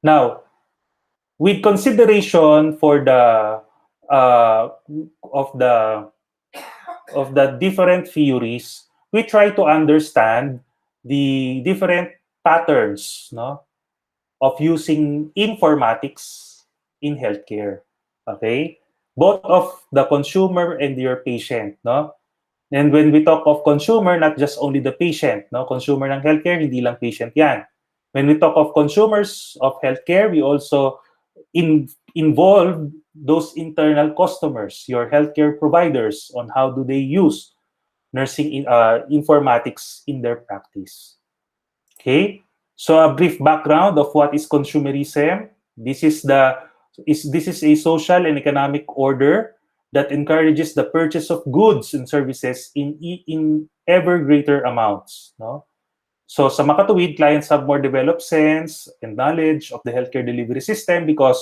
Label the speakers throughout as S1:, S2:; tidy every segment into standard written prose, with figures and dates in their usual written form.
S1: Now, with consideration for the uh, of the of the different theories, we try to understand the different patterns, no, of using informatics in healthcare. Okay? Both of the consumer and your patient, no? And when we talk of consumer, not just only the patient, no? Consumer ng healthcare, hindi lang patient yan. When we talk of consumers of healthcare, we also involve those internal customers, your healthcare providers, on how do they use informatics in their practice. Okay, so a brief background of what is consumerism. This is a social and economic order that encourages the purchase of goods and services in ever greater amounts. No, so sa makatuwid, clients have more developed sense and knowledge of the healthcare delivery system because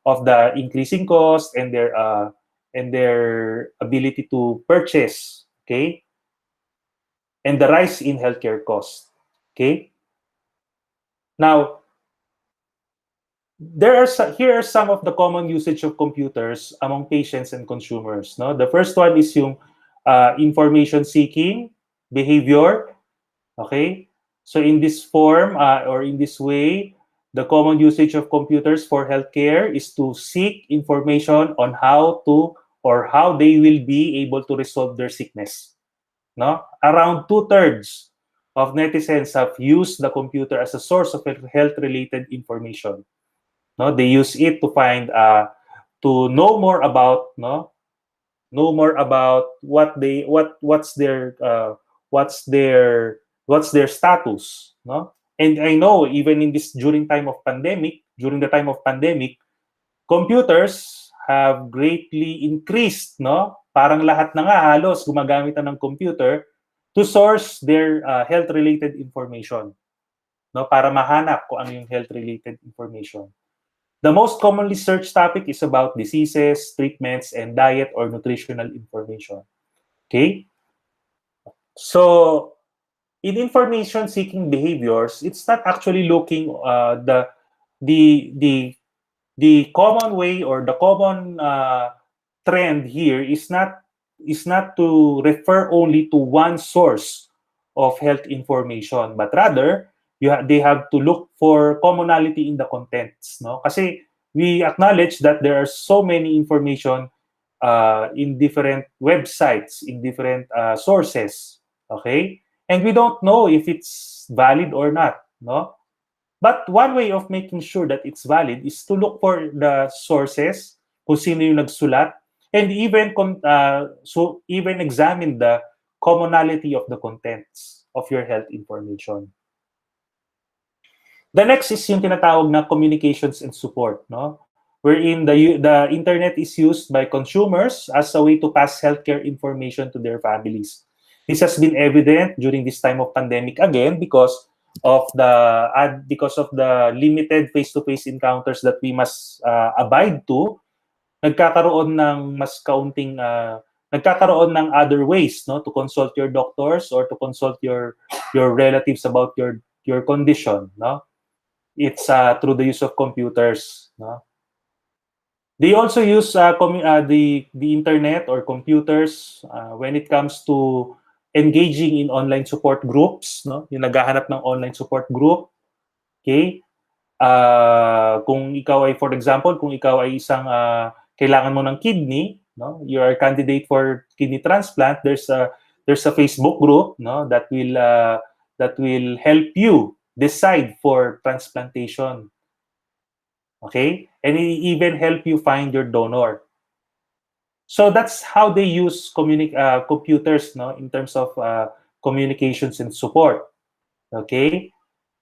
S1: of the increasing cost and their ability to purchase. Okay, and the rise in healthcare costs. Okay, now here are some of the common usage of computers among patients and consumers. No, the first one is yung information seeking behavior. Okay, so in this form or in this way, the common usage of computers for healthcare is to seek information on how to or how they will be able to resolve their sickness. No, around two-thirds of netizens have used the computer as a source of health-related information. No, they use it to find to know more about, no, know more about what's their what's their status, no. And I know even in this during the time of pandemic, computers have greatly increased, no. Parang lahat na nga halos gumagamit na ng computer to source their health related information, no, para mahanap kung ano yung health related information. The most commonly searched topic is about diseases, treatments, and diet or nutritional information. Okay? So, in information-seeking behaviors, it's not actually looking the the the common way or the common trend here is not to refer only to one source of health information, but rather they have to look for commonality in the contents, no? Kasi we acknowledge that there are so many information in different websites, in different sources, okay? And we don't know if it's valid or not, no? But one way of making sure that it's valid is to look for the sources, kung sino yung nagsulat, and even examine the commonality of the contents of your health information. The next is yung tinatawag na communications and support, no? Wherein the internet is used by consumers as a way to pass healthcare information to their families. This has been evident during this time of pandemic again because of the limited face-to-face encounters that we must abide to. Nagkakaroon ng other ways, no, to consult your doctors or to consult your relatives about your condition, no. It's through the use of computers, no. They also use the internet or computers when it comes to engaging in online support groups, no? Yung naghahanap ng online support group, okay? Kung ikaw ay, for example, kung ikaw ay isang kailangan mo ng kidney, no? You are a candidate for kidney transplant, there's a Facebook group, no, that will help you decide for transplantation. Okay? And it even help you find your donor. So that's how they use computers, no, in terms of communications and support. Okay?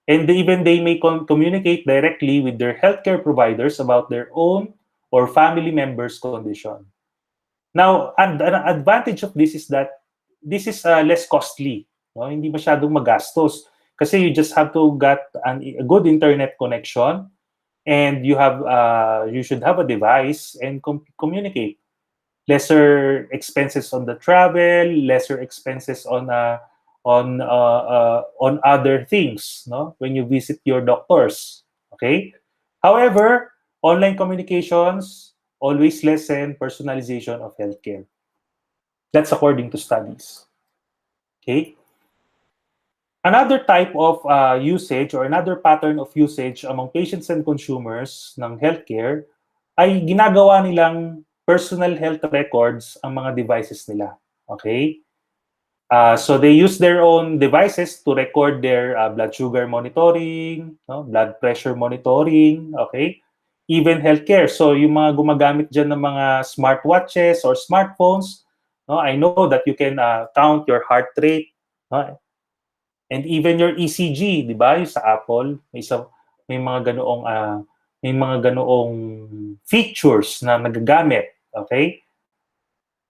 S1: And even they may communicate directly with their healthcare providers about their own or family members' condition. Now, an advantage of this is that this is less costly. No? Hindi masyadong magastos. Kasi you just have to get a good internet connection and you should have a device and communicate. Lesser expenses on the travel, lesser expenses on other things, no, when you visit your doctors. Okay, However, online communications always lessen personalization of healthcare. That's according to studies. Okay. Another type of usage or another pattern of usage among patients and consumers ng healthcare ay ginagawa nilang personal health records ang mga devices nila. Okay? So they use their own devices to record their blood sugar monitoring, no? Blood pressure monitoring, okay? Even healthcare. So yung mga gumagamit dyan ng mga smartwatches or smartphones, no? I know that you can count your heart rate, no? And even your ECG, di ba? Yung sa Apple, may mga ganoong features na nagagamit, okay?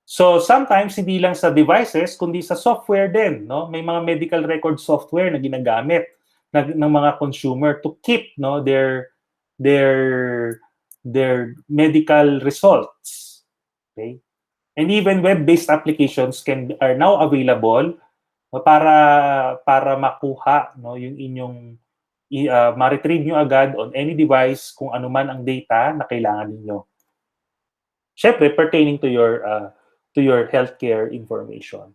S1: So sometimes hindi lang sa devices kundi sa software din, no? May mga medical record software na ginagamit ng mga consumer to keep, no, their medical results. Okay? And even web-based applications are now available, no, para makuha, no, yung inyong ma-retrieve nyo agad on any device kung ano man ang data na kailangan niyo. Syempre pertaining to your healthcare information.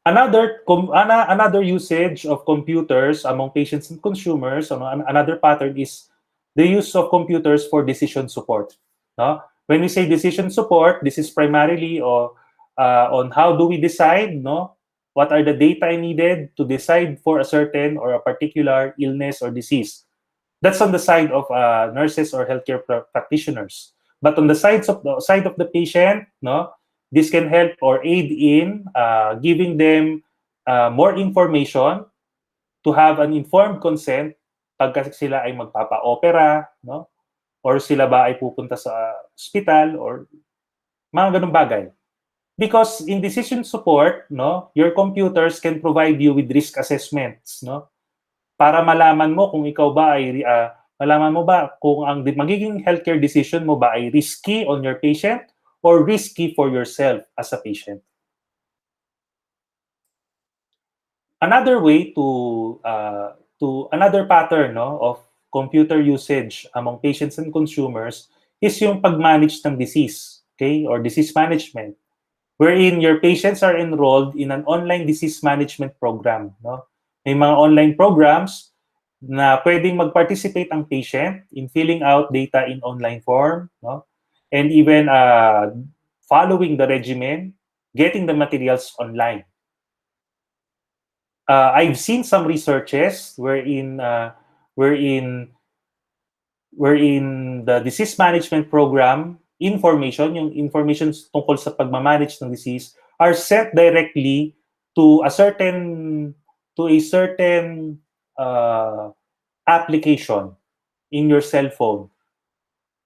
S1: Another usage of computers among patients and consumers, another pattern is the use of computers for decision support. No? When we say decision support, this is primarily on how do we decide, no? What are the data needed to decide for a certain or a particular illness or disease. That's on the side of nurses or healthcare practitioners. But on the side of the patient, no, this can help or aid in giving them more information to have an informed consent pagka sila ay magpapa-opera, no? Or sila ba ay pupunta sa hospital or mga ganung bagay. Because in decision support, no, your computers can provide you with risk assessments, no? Para malaman mo kung ikaw ba ay malaman mo ba kung ang magiging healthcare decision mo ba ay risky on your patient or risky for yourself as a patient. Another way to another pattern, no, of computer usage among patients and consumers is yung pag-manage ng disease, okay, or disease management, wherein your patients are enrolled in an online disease management program, no? May mga online programs na pwedeng mag-participate ang patient in filling out data in online form, no? And even following the regimen, getting the materials online. I've seen some researches wherein the disease management program yung information tungkol sa pagmamanage ng disease are sent directly to a certain application in your cell phone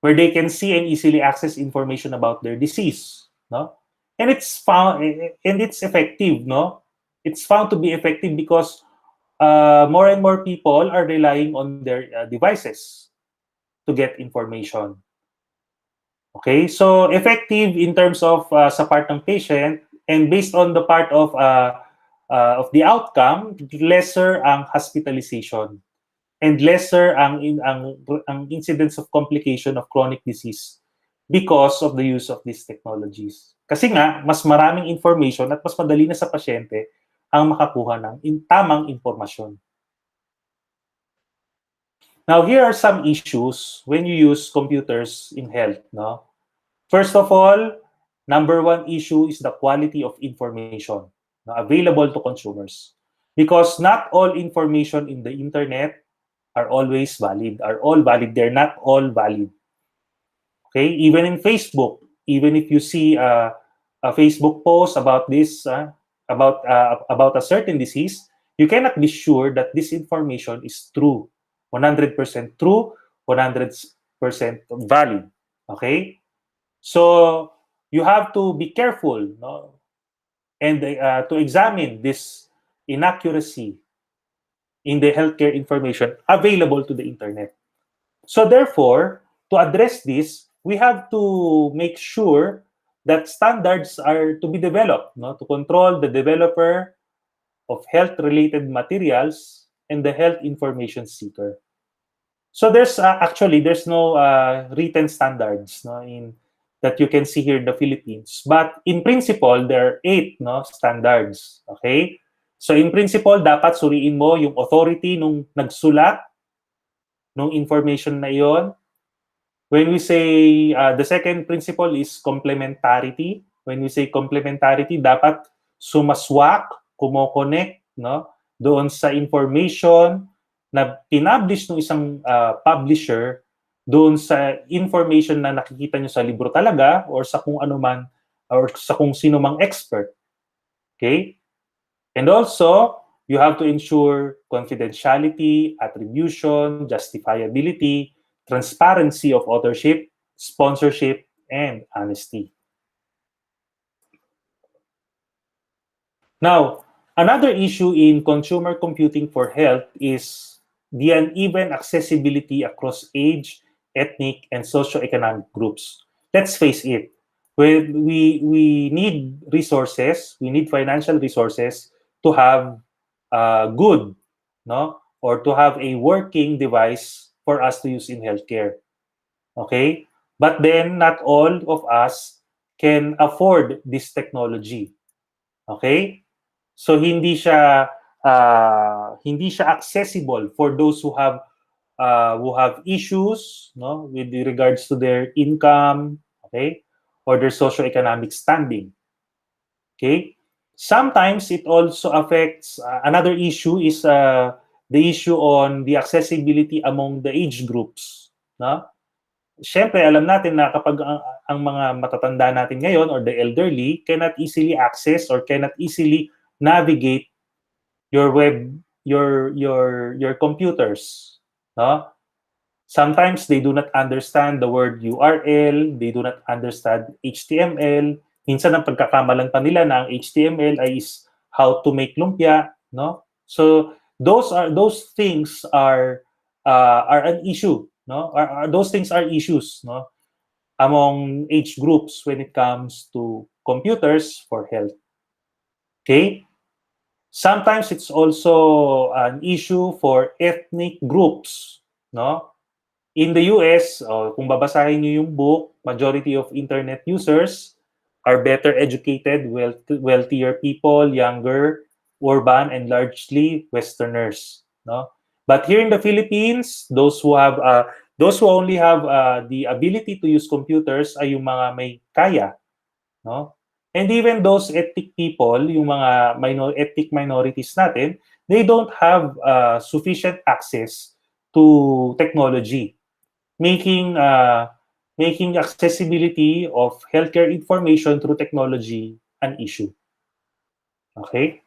S1: where they can see and easily access information about their disease, no? And it's effective, no? It's found to be effective because more and more people are relying on their devices to get information. Okay, so effective in terms of sa part ng patient, and based on the part of the outcome, lesser ang hospitalization and lesser ang incidence of complication of chronic disease because of the use of these technologies. Kasi nga, mas maraming information at mas madali na sa pasyente ang makakuha ng tamang impormasyon. Now, here are some issues when you use computers in health, no? First of all, number one issue is the quality of information available to consumers. Because not all information in the internet are always valid, they're not all valid. Okay, even in Facebook, even if you see a Facebook post about this, about a certain disease, you cannot be sure that this information is true, 100% true, 100% valid. Okay, so you have to be careful, no? And to examine this inaccuracy in the healthcare information available to the internet. So therefore, to address this, we have to make sure that standards are to be developed, no, to control the developer of health-related materials and the health information seeker. So there's no written standards, no, in that you can see here in the Philippines. But in principle, there are 8, no, standards. Okay? So in principle, dapat suriin mo yung authority nung nagsulat nung information na iyon. When we say, the second principle is complementarity. When we say complementarity, dapat sumaswak, kumokonek, no, doon sa information na pinablish ng isang publisher doon sa information na nakikita nyo sa libro talaga or sa kung ano man or sa kung sino mang expert. Okay? And also, you have to ensure confidentiality, attribution, justifiability, transparency of authorship, sponsorship, and honesty. Now, another issue in consumer computing for health is the uneven accessibility across age, ethnic, and socioeconomic groups. Let's face it, when we need resources, we need financial resources to have good, no, or to have a working device for us to use in healthcare. Okay, but then not all of us can afford this technology. Okay, so hindi siya accessible for those who have issues, no, with regards to their income, okay, or their socioeconomic standing. Okay, sometimes it also affects another issue is the issue on the accessibility among the age groups, no? Siyempre, alam natin na kapag ang mga matatanda natin ngayon or the elderly cannot easily access or cannot easily navigate your web, your computers, no? Sometimes they do not understand the word URL, they do not understand HTML. Minsan ang pagkakamalan pa nila na ang HTML ay is how to make lumpia, no? So those things are an issue, no? Those things are issues, no? Among age groups when it comes to computers for health. Okay? Sometimes it's also an issue for ethnic groups, no? In the US, kung babasahin niyo yung book, majority of internet users are better educated, wealthier people, younger, urban, and largely Westerners, no? But here in the Philippines, those who only have the ability to use computers ay yung mga may kaya, no? And even those ethnic people, yung mga ethnic minorities natin, they don't have sufficient access to technology, making making accessibility of healthcare information through technology an issue. Okay?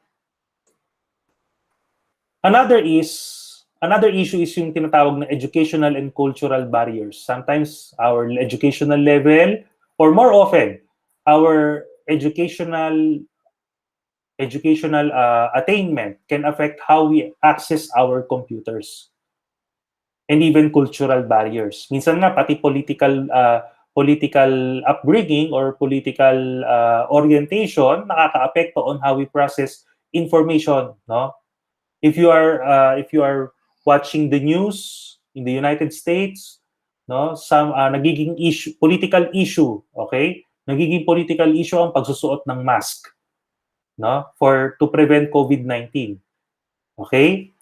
S1: Another issue is yung tinatawag na educational and cultural barriers. Sometimes our educational level, or more often, our educational attainment can affect how we access our computers, and even cultural barriers. Minsan nga pati political upbringing or political orientation nakakaapekto on how we process information, no? If you are watching the news in the United States, no, some nagiging political issue, okay? Nagiging political issue ang pagsusuot ng mask, no, for to prevent COVID-19. Okay?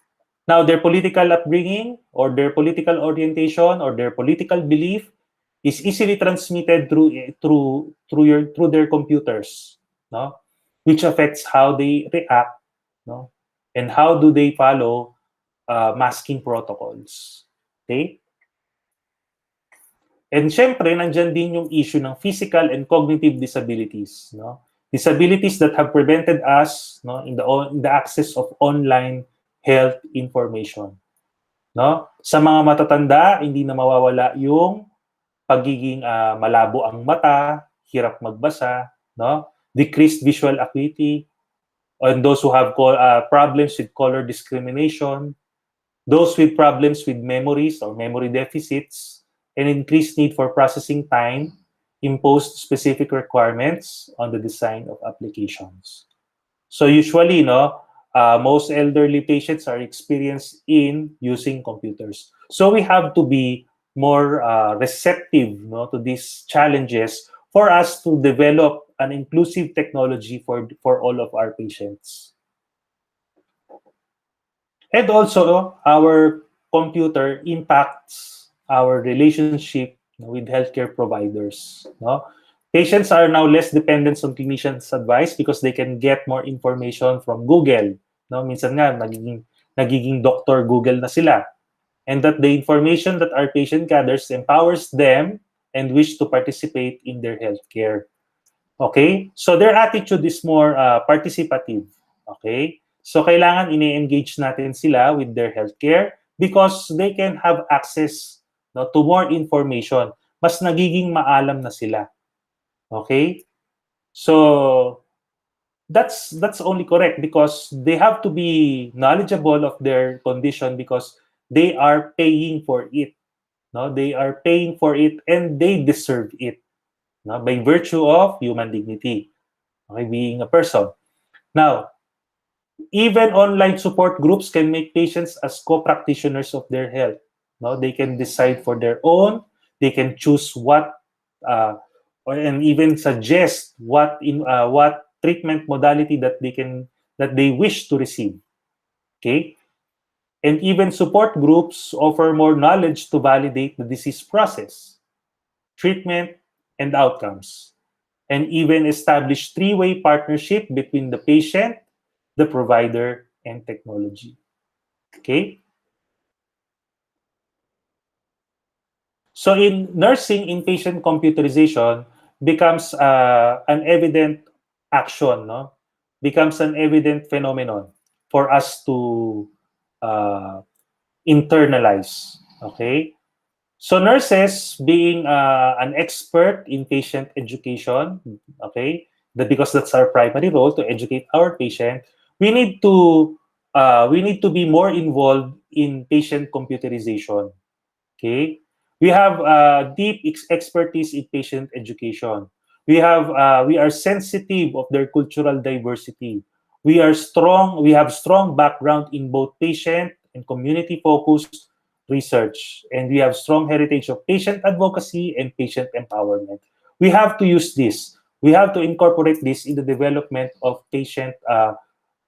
S1: Now, their political upbringing or their political orientation or their political belief is easily transmitted through their computers, no? Which affects how they react, no? And how do they follow masking protocols. Okay? And syempre, nandyan din yung issue ng physical and cognitive disabilities, no? Disabilities that have prevented us, no, in the access of online health information, no? Sa mga matatanda, hindi na mawawala yung pagiging malabo ang mata, hirap magbasa, no? Decreased visual acuity, and those who have problems with color discrimination, those with problems with memories or memory deficits, and increased need for processing time imposed specific requirements on the design of applications. So usually, no, most elderly patients are experienced in using computers. So we have to be more receptive, no, to these challenges for us to develop an inclusive technology for all of our patients. And also, our computer impacts our relationship with healthcare providers. No? Patients are now less dependent on clinicians' advice because they can get more information from Google. No? Minsan nga, nagiging doctor Google na sila. And that the information that our patient gathers empowers them and wish to participate in their healthcare. Okay? So their attitude is more participative. Okay? So kailangan ini-engage natin sila with their healthcare because they can have access, no, to more information. Mas nagiging maalam na sila. Okay? So that's only correct because they have to be knowledgeable of their condition because they are paying for it. No? They are paying for it and they deserve it. No? By virtue of human dignity. Okay, being a person. Now, even online support groups can make patients as co-practitioners of their health. No, they can decide for their own. They can choose what, and even suggest what treatment modality that they wish to receive. Okay, and even support groups offer more knowledge to validate the disease process, treatment, and outcomes, and even establish three-way partnership between the patient, the provider, and technology. Okay? So in nursing, inpatient computerization becomes an evident action, no? Becomes an evident phenomenon for us to uh, internalize. Okay? So nurses, being an expert in patient education, okay, because that's our primary role to educate our patient, we need to be more involved in patient computerization. Okay, we have deep expertise in patient education. We are sensitive of their cultural diversity. We are strong. We have strong background in both patient and community focused research, and we have strong heritage of patient advocacy and patient empowerment. We have to use this. We have to incorporate this in the development of patient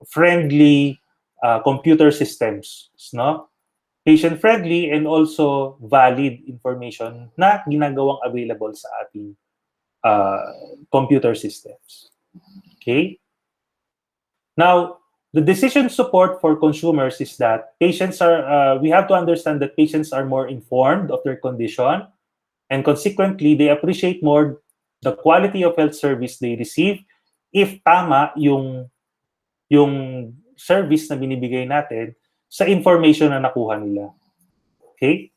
S1: friendly computer systems. No? Patient-friendly and also valid information na ginagawang available sa ating computer systems. Okay? Now, the decision support for consumers is that we have to understand that patients are more informed of their condition and consequently, they appreciate more the quality of health service they receive if tama yung service na binibigay natin sa information na nakuha nila. Okay?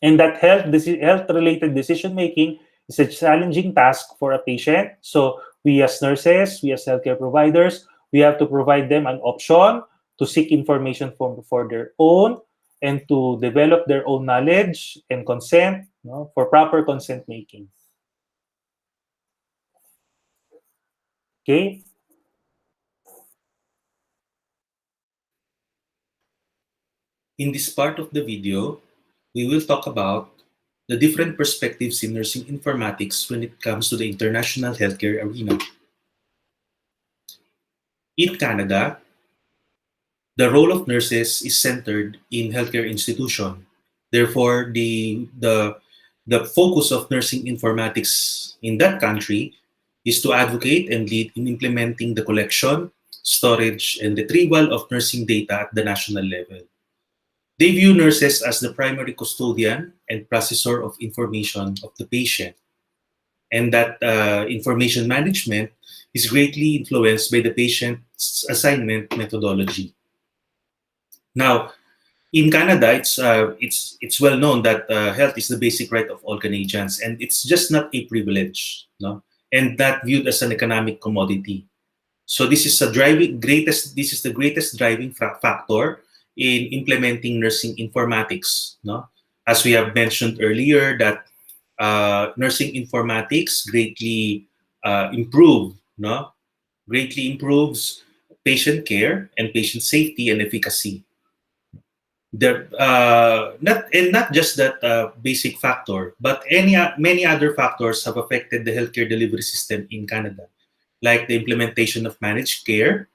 S1: And that health-related decision-making is a challenging task for a patient. So we as nurses, we as healthcare providers, we have to provide them an option to seek information for their own and to develop their own knowledge and consent, no, for proper consent making. Okay?
S2: In this part of the video, we will talk about the different perspectives in nursing informatics when it comes to the international healthcare arena. In Canada, the role of nurses is centered in healthcare institution. Therefore, the focus of nursing informatics in that country is to advocate and lead in implementing the collection, storage, and retrieval of nursing data at the national level. They view nurses as the primary custodian and processor of information of the patient, and that information management is greatly influenced by the patient's assignment methodology. Now, in Canada, it's well known that health is the basic right of all Canadians, and it's just not a privilege, no, and that viewed as an economic commodity. So this is the greatest driving factor in implementing nursing informatics, no, as we have mentioned earlier that nursing informatics greatly improves patient care, and patient safety and efficacy. Not just that basic factor, but many other factors have affected the healthcare delivery system in Canada, like the implementation of managed care,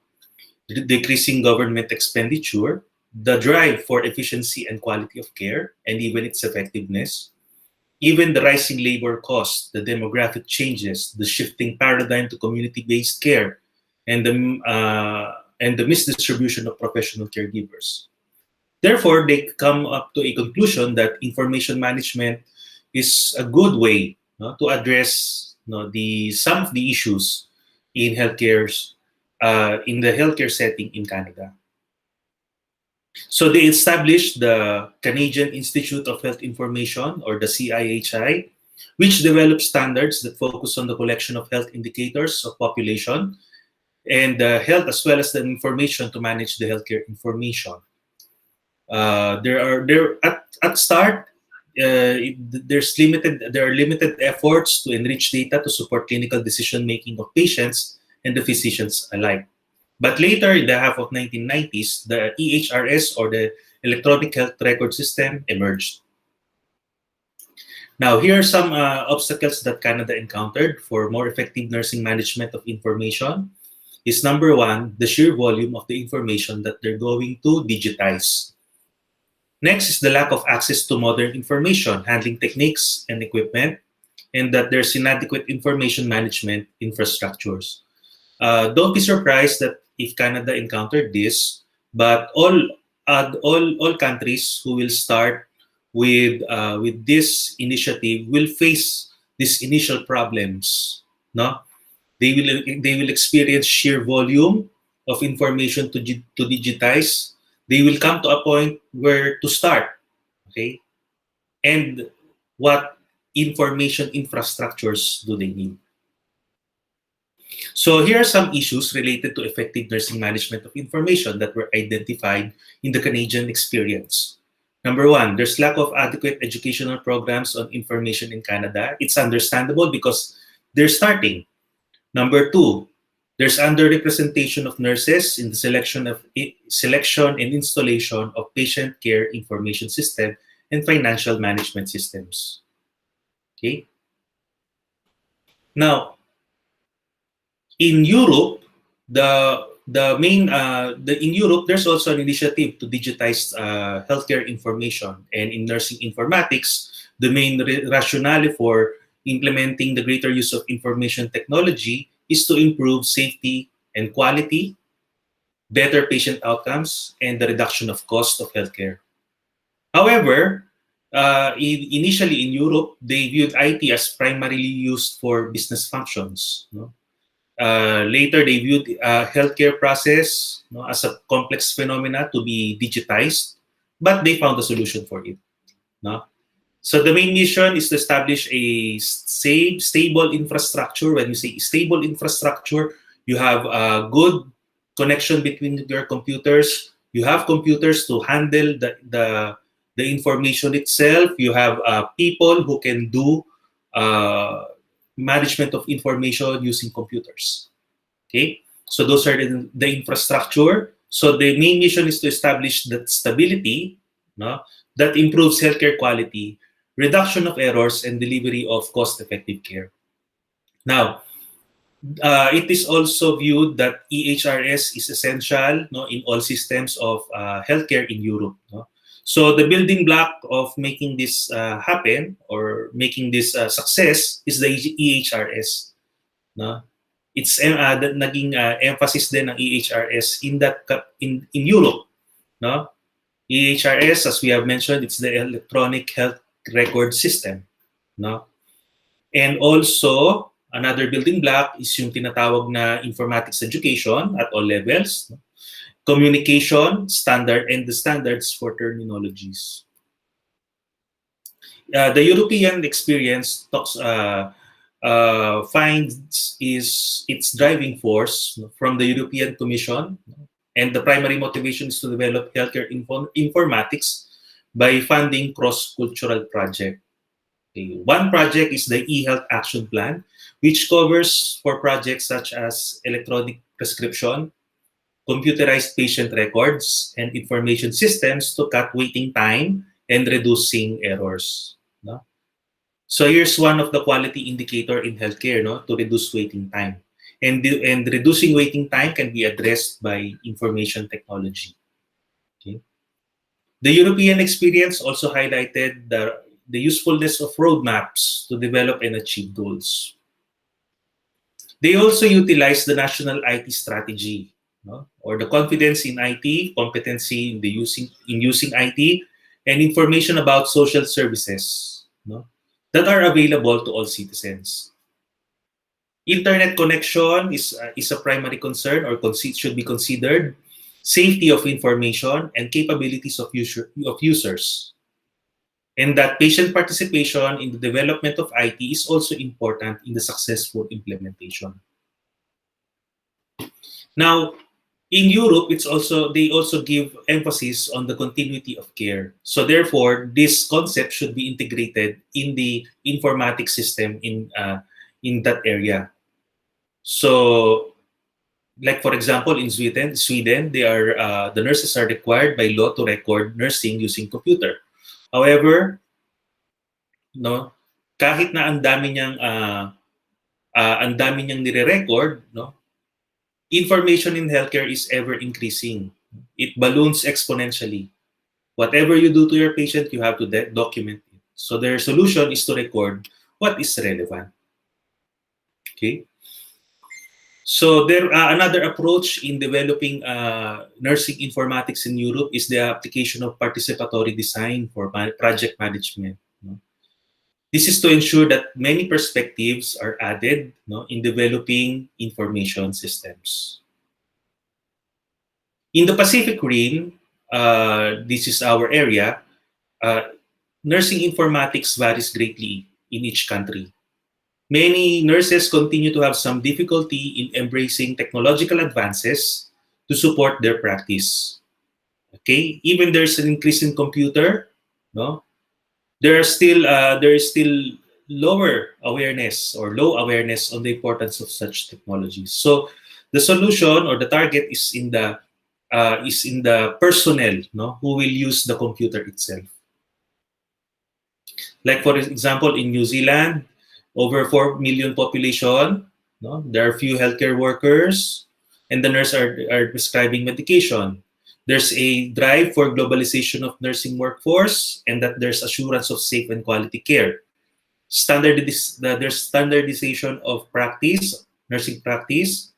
S2: decreasing government expenditure, the drive for efficiency and quality of care, and even its effectiveness, even the rising labor costs, the demographic changes, the shifting paradigm to community-based care, and the misdistribution of professional caregivers. Therefore, they come up to a conclusion that information management is a good way, to address, some of the issues in in the healthcare setting in Canada. So they established the Canadian Institute of Health Information, or the CIHI, which develops standards that focus on the collection of health indicators of population and health, as well as the information to manage the healthcare information. At start, there are limited efforts to enrich data to support clinical decision making of patients and the physicians alike. But later, in the half of 1990s, the EHRS, or the Electronic Health Record System, emerged. Now, here are some obstacles that Canada encountered for more effective nursing management of information. Is number one, the sheer volume of the information that they're going to digitize. Next is the lack of access to modern information handling techniques and equipment, and that there's inadequate information management infrastructures. Don't be surprised that if Canada encountered this, but all countries who will start with this initiative will face these initial problems. No, they will experience sheer volume of information to digitize. They will come to a point where to start. Okay, and what information infrastructures do they need? So here are some issues related to effective nursing management of information that were identified in the Canadian experience. Number one, there's lack of adequate educational programs on information in Canada. It's understandable because they're starting. Number two, there's underrepresentation of nurses in the selection and installation of patient care information system and financial management systems. Okay. Now, in Europe, in Europe, there's also an initiative to digitize healthcare information, and in nursing informatics, the main rationale for implementing the greater use of information technology is to improve safety and quality, better patient outcomes, and the reduction of cost of healthcare. However, initially in Europe, they viewed IT as primarily used for business functions. No? Later, they viewed healthcare process, as a complex phenomena to be digitized, but they found a solution for it. No? So the main mission is to establish a stable infrastructure. When you say stable infrastructure, you have a good connection between your computers. You have computers to handle the information itself. You have people who can do management of information using computers. Okay, so those are the infrastructure. So the main mission is to establish that stability, that improves healthcare quality, reduction of errors, and delivery of cost-effective care. Now, it is also viewed that EHRS is essential, in all systems of healthcare in Europe. So the building block of making this happen, or making this success, is the EHRS. No? It's naging emphasis din ng EHRS in Europe. No? EHRS, as we have mentioned, it's the Electronic Health Record System. No? And also, another building block is yung tinatawag na informatics education at all levels. No? Communication standard, and the standards for terminologies. The European experience finds its driving force from the European Commission, and the primary motivation is to develop healthcare informatics by funding cross-cultural project. Okay. One project is the e-health action plan, which covers for projects such as electronic prescription, computerized patient records and information systems to cut waiting time and reducing errors. No? So here's one of the quality indicator in healthcare, no, to reduce waiting time. And reducing waiting time can be addressed by information technology. Okay? The European experience also highlighted the usefulness of roadmaps to develop and achieve goals. They also utilize the national IT strategy, no? Or the confidence in IT, competency in using IT, and information about social services, no? That are available to all citizens. Internet connection is a primary concern or should be considered. Safety of information and capabilities of users. And that patient participation in the development of IT is also important in the successful implementation. Now, in Europe, they also give emphasis on the continuity of care. So therefore, this concept should be integrated in the informatics system in that area. So, like for example, in Sweden, the nurses are required by law to record nursing using computer. However, no, kahit na ang dami niyang nire-record, no, information in healthcare is ever increasing. It balloons exponentially. Whatever you do to your patient, you have to document it. So their solution is to record what is relevant. Okay. So another approach in developing nursing informatics in Europe is the application of participatory design for project management. No? This is to ensure that many perspectives are added, no, in developing information systems. In the Pacific Rim, this is our area, nursing informatics varies greatly in each country. Many nurses continue to have some difficulty in embracing technological advances to support their practice. Okay, even there's an increase in computer, no, there is still lower awareness or low awareness on the importance of such technologies. So the solution or the target is in the personnel, no, who will use the computer itself. Like for example, in New Zealand, over 4 million population, no, there are few healthcare workers, and the nurses are prescribing medication. There's a drive for globalization of nursing workforce, and that there's assurance of safe and quality care. There's standardization of practice, nursing practice,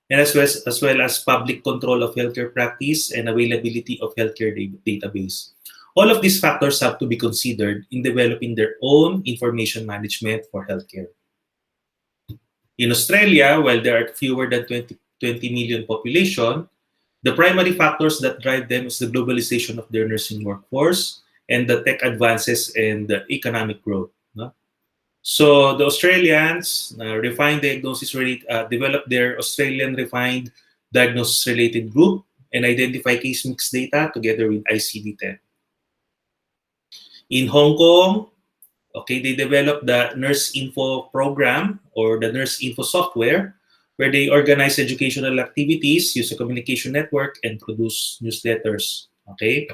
S2: and as well as public control of healthcare practice and availability of healthcare database. All of these factors have to be considered in developing their own information management for healthcare. In Australia, while there are fewer than 20 million population, the primary factors that drive them is the globalization of their nursing workforce and the tech advances and the economic growth. No? So the Australians developed their Australian refined diagnosis-related group and identify case mix data together with ICD-10. In Hong Kong, okay, they developed the Nurse Info program or the Nurse Info software, where they organize educational activities, use a communication network, and produce newsletters. Okay,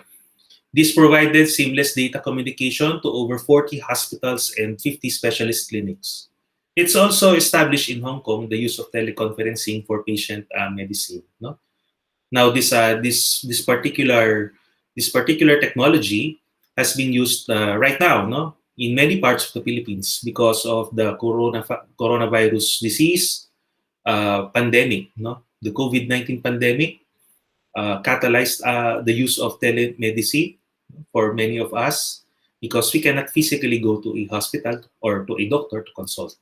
S2: this provided seamless data communication to over 40 hospitals and 50 specialist clinics. It's also established in Hong Kong the use of teleconferencing for patient medicine. No? Now, this particular technology has been used right now, no, in many parts of the Philippines because of the coronavirus disease pandemic. No, the COVID-19 pandemic catalyzed the use of telemedicine for many of us because we cannot physically go to a hospital or to a doctor to consult.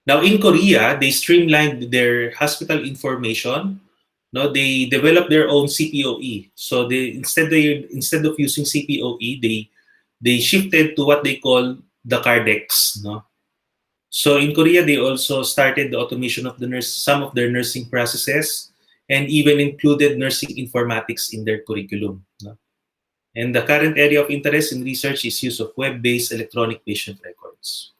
S2: Now, in Korea, they streamlined their hospital information. No, they developed their own CPOE. So instead of using CPOE, they shifted to what they call the Cardex. No, so in Korea, they also started the automation of some of their nursing processes, and even included nursing informatics in their curriculum. No? And the current area of interest in research is use of web-based electronic patient records.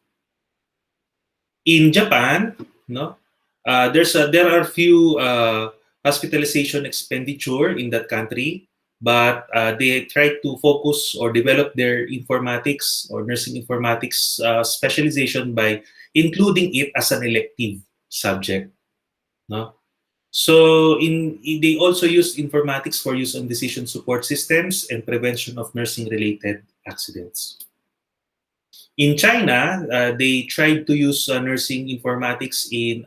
S2: In Japan, no, There are few hospitalization expenditure in that country, but they try to focus or develop their informatics or nursing informatics specialization by including it as an elective subject. No? So they also use informatics for use on decision support systems and prevention of nursing-related accidents. In China, they tried to use nursing informatics in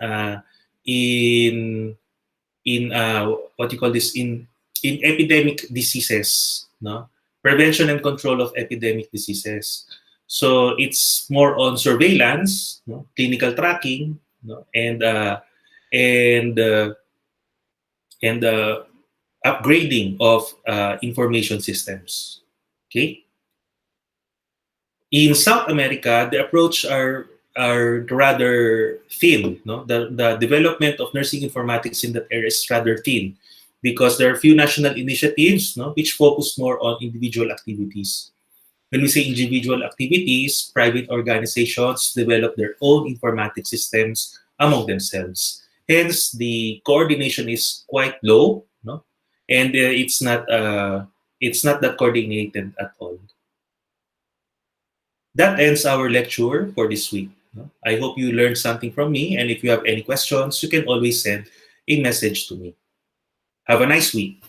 S2: what you call this in epidemic diseases, no, prevention and control of epidemic diseases. So it's more on surveillance, no, clinical tracking, no, and uh, and upgrading of information systems. Okay. In South America, the approach are rather thin. No, the development of nursing informatics in that area is rather thin because there are few national initiatives, no, which focus more on individual activities. When we say individual activities, private organizations develop their own informatics systems among themselves. Hence, the coordination is quite low, no, and it's not that coordinated at all. That ends our lecture for this week. No? I hope you learned something from me, and if you have any questions, you can always send a message to me. Have a nice week.